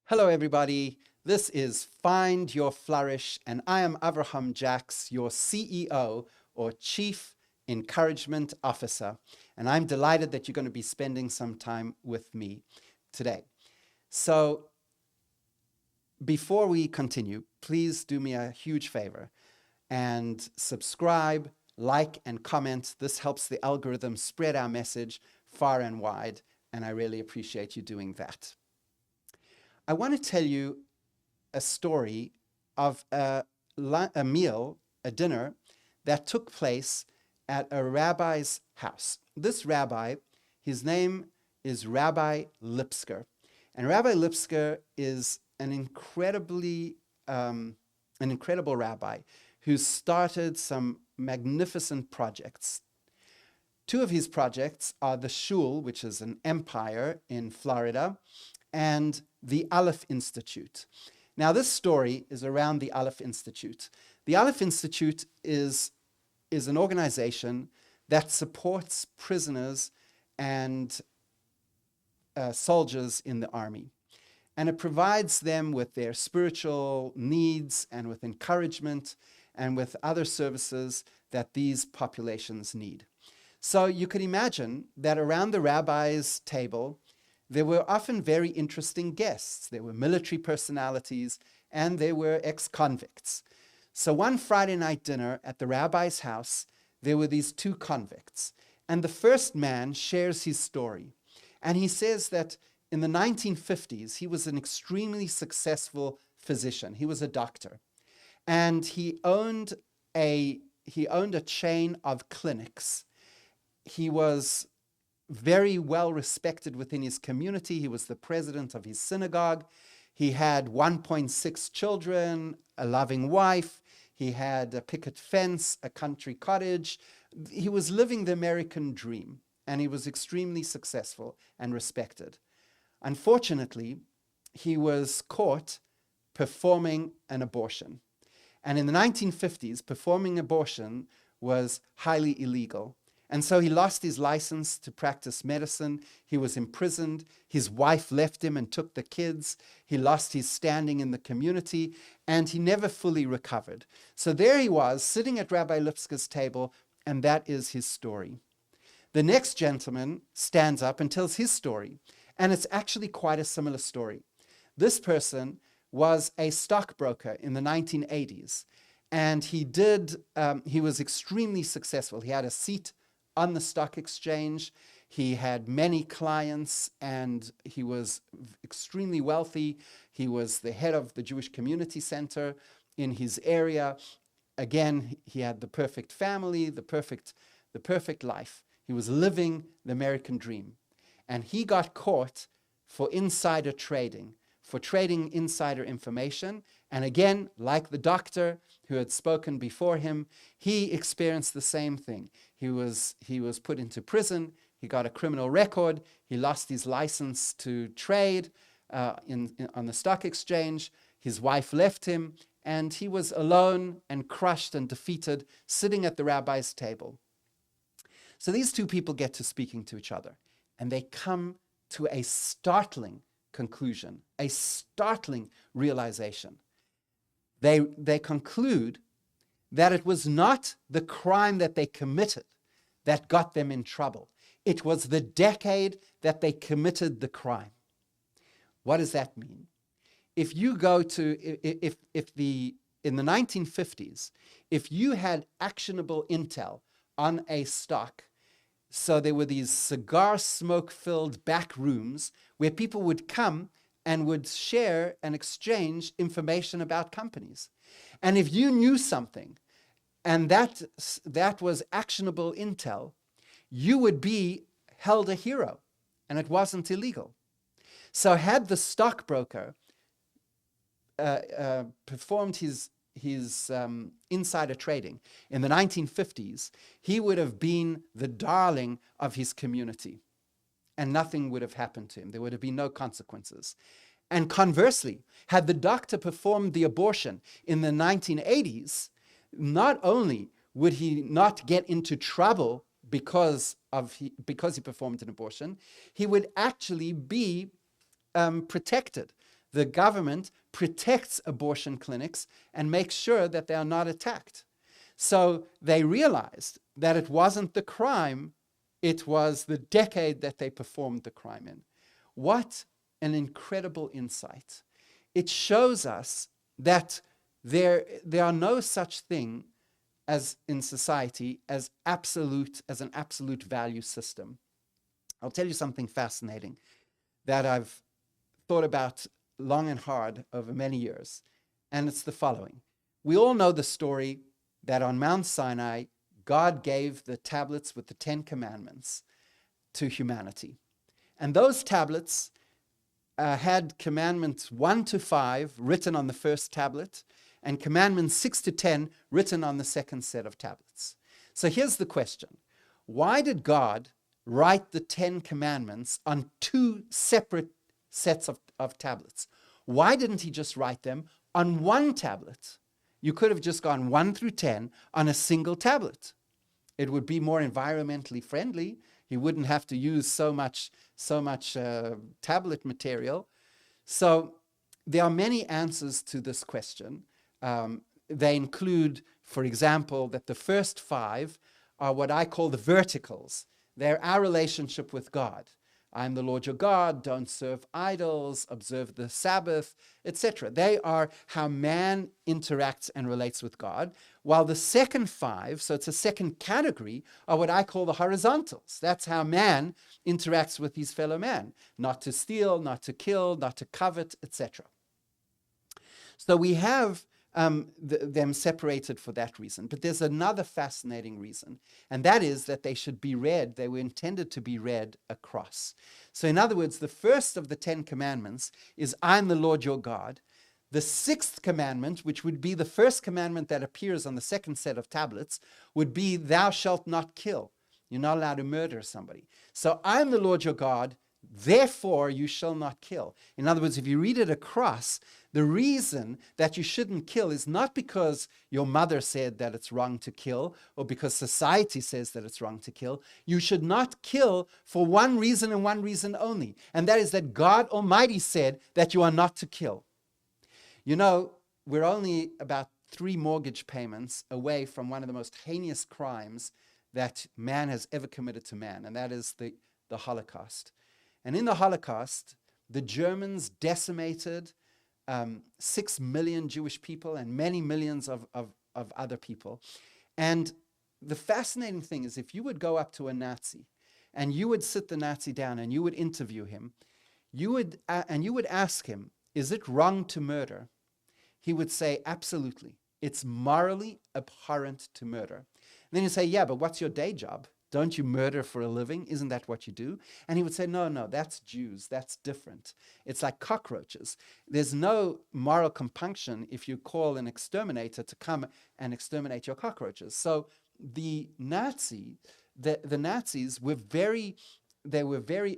Hello, everybody. This is Find Your Flourish, and I am Avrohom, your CEO or Chief Encouragement Officer. And I'm delighted that you're going to be spending some time with me today. So, before we continue, please do me a huge favor and subscribe, like, and comment. This helps the algorithm spread our message far and wide, and I really appreciate you doing that. I want to tell you a story of a dinner that took place at a rabbi's house. This rabbi, his name is Rabbi Lipsker. And Rabbi Lipsker is an incredible rabbi who started some magnificent projects. Two of his projects are the Shul, which is an empire in Florida, and the Aleph Institute. Now, this story is around the Aleph Institute. The Aleph Institute is an organization that supports prisoners and soldiers in the army. And it provides them with their spiritual needs and with encouragement and with other services that these populations need. So you could imagine that around the rabbi's table, there were often very interesting guests. There were military personalities and there were ex-convicts. So one Friday night dinner at the rabbi's house, there were these two convicts. And the first man shares his story. And he says that in the 1950s, he was an extremely successful physician. He was a doctor. And he owned a chain of clinics. He was very well respected within his community. He was the president of his synagogue. He had 1.6 children, a loving wife. He had a picket fence, a country cottage. He was living the American dream, and he was extremely successful and respected. Unfortunately, he was caught performing an abortion. And in the 1950s, performing abortion was highly illegal. And so he lost his license to practice medicine. He was imprisoned. His wife left him and took the kids. He lost his standing in the community, and he never fully recovered. So there he was, sitting at Rabbi Lipsker's table, and that is his story. The next gentleman stands up and tells his story, and it's actually quite a similar story. This person was a stockbroker in the 1980s, and he was extremely successful. He had a seat on the stock exchange. He had many clients, and he was extremely wealthy. He was the head of the Jewish Community Center in his area. Again, he had the perfect family, the perfect life. He was living the American dream. And he got caught for insider trading, for trading insider information. And again, like the doctor who had spoken before him, he experienced the same thing. He was put into prison. He got a criminal record. He lost his license to trade on the stock exchange. His wife left him, and he was alone and crushed and defeated, sitting at the rabbi's table. So these two people get to speaking to each other, and they come to a startling conclusion, a startling realization. They conclude that it was not the crime that they committed that got them in trouble. It was the decade that they committed the crime. What does that mean? If you go to, in the 1950s, if you had actionable intel on a stock, so there were these cigar smoke-filled back rooms where people would come and would share and exchange information about companies. And if you knew something, and that was actionable intel, you would be held a hero, and it wasn't illegal. So had the stockbroker performed his insider trading in the 1950s, he would have been the darling of his community, and nothing would have happened to him. There would have been no consequences. And conversely, had the doctor performed the abortion in the 1980s, not only would he not get into trouble because he performed an abortion, he would actually be protected. the government protects abortion clinics and makes sure that they are not attacked. So they realized that it wasn't the crime, it was the decade that they performed the crime in. What an incredible insight. It shows us that there are no such thing as in society as an absolute value system. I'll tell you something fascinating that I've thought about long and hard over many years, and it's the following. We all know the story that on Mount Sinai, God gave the tablets with the 10 commandments to humanity. And those tablets had commandments 1 to 5 written on the first tablet, and commandments 6 to 10 written on the second set of tablets. So here's the question. Why did God write the 10 commandments on 2 separate sets of tablets? Why didn't he just write them on one tablet? You could have just gone 1 through 10 on a single tablet. It would be more environmentally friendly. He wouldn't have to use so much tablet material. So there are many answers to this question. They include, for example, that the first 5 are what I call the verticals. They're our relationship with God. I'm the Lord your God, don't serve idols, observe the Sabbath, etc. They are how man interacts and relates with God, while the second 5, so it's a second category, are what I call the horizontals. That's how man interacts with his fellow man. Not to steal, not to kill, not to covet, etc. So we have them separated for that reason. But there's another fascinating reason, and that is that they should be read. They were intended to be read across. So in other words, the first of the 10 commandments is, I'm the Lord your God. The 6th commandment, which would be the first commandment that appears on the second set of tablets, would be, thou shalt not kill. You're not allowed to murder somebody. So I'm the Lord your God, therefore you shall not kill. In other words, if you read it across, the reason that you shouldn't kill is not because your mother said that it's wrong to kill or because society says that it's wrong to kill. You should not kill for one reason and one reason only, and that is that God Almighty said that you are not to kill. You know, we're only about 3 mortgage payments away from one of the most heinous crimes that man has ever committed to man, and that is the Holocaust. And in the Holocaust, the Germans decimated 6 million Jewish people and many millions of other people. And the fascinating thing is, if you would go up to a Nazi and you would sit the Nazi down and you would interview him, you would ask him, is it wrong to murder? He would say, absolutely. It's morally abhorrent to murder. And then you say, yeah, but what's your day job? Don't you murder for a living? Isn't that what you do? And he would say, no, that's Jews. That's different. It's like cockroaches. There's no moral compunction if you call an exterminator to come and exterminate your cockroaches. So the Nazis were very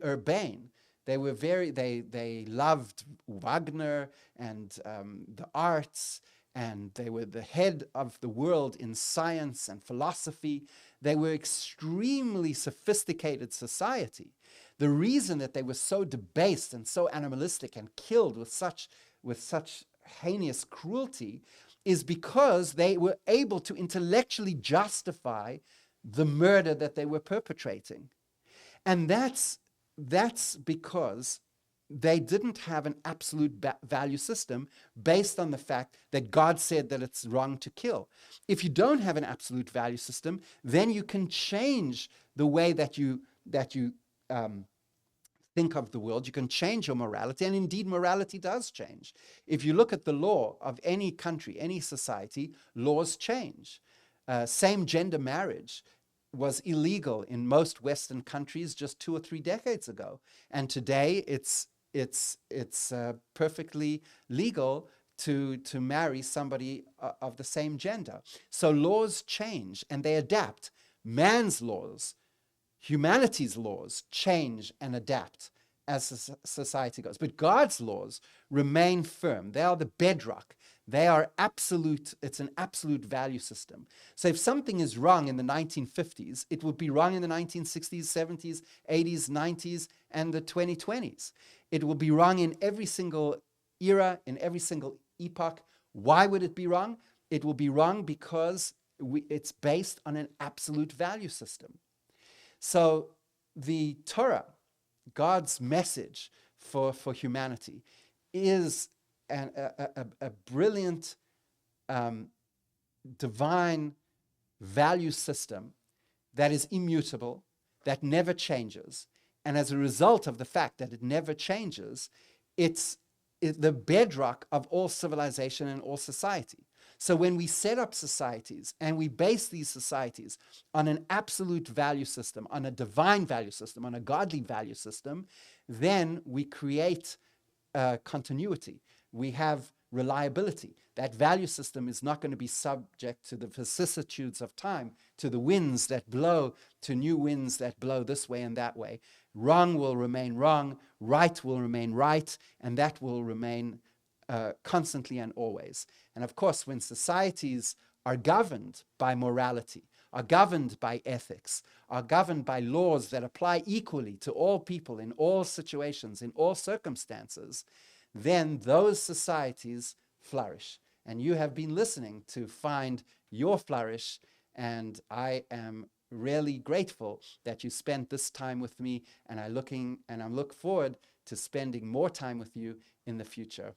urbane. They loved Wagner and the arts, and they were the head of the world in science and philosophy. They were extremely sophisticated society. The reason that they were so debased and so animalistic and killed with such heinous cruelty is because they were able to intellectually justify the murder that they were perpetrating. And that's because they didn't have an absolute value system based on the fact that God said that it's wrong to kill. If you don't have an absolute value system, then you can change the way that you think of the world. You can change your morality, and indeed morality does change. If you look at the law of any country, any society, laws change. Same-gender marriage was illegal in most Western countries just 2 or 3 decades ago, and today it's perfectly legal to marry somebody of the same gender. So laws change and they adapt. Man's laws, humanity's laws change and adapt as society goes. But God's laws remain firm. They are the bedrock. They are absolute. It's an absolute value system. So if something is wrong in the 1950s, it would be wrong in the 1960s, 70s, 80s, 90s, and the 2020s. It will be wrong in every single era, in every single epoch. Why would it be wrong? It will be wrong because it's based on an absolute value system. So the Torah, God's message for humanity, is a brilliant divine value system that is immutable, that never changes. And as a result of the fact that it never changes, it's the bedrock of all civilization and all society. So when we set up societies and we base these societies on an absolute value system, on a divine value system, on a godly value system, then we create continuity. We have reliability. That value system is not going to be subject to the vicissitudes of time, to the winds that blow, to new winds that blow this way and that way. Wrong will remain wrong, right will remain right, and that will remain constantly and always. And of course, when societies are governed by morality, are governed by ethics, are governed by laws that apply equally to all people in all situations, in all circumstances, then those societies flourish. And you have been listening to find your flourish, and I am really grateful that you spent this time with me, and I'm look forward to spending more time with you in the future.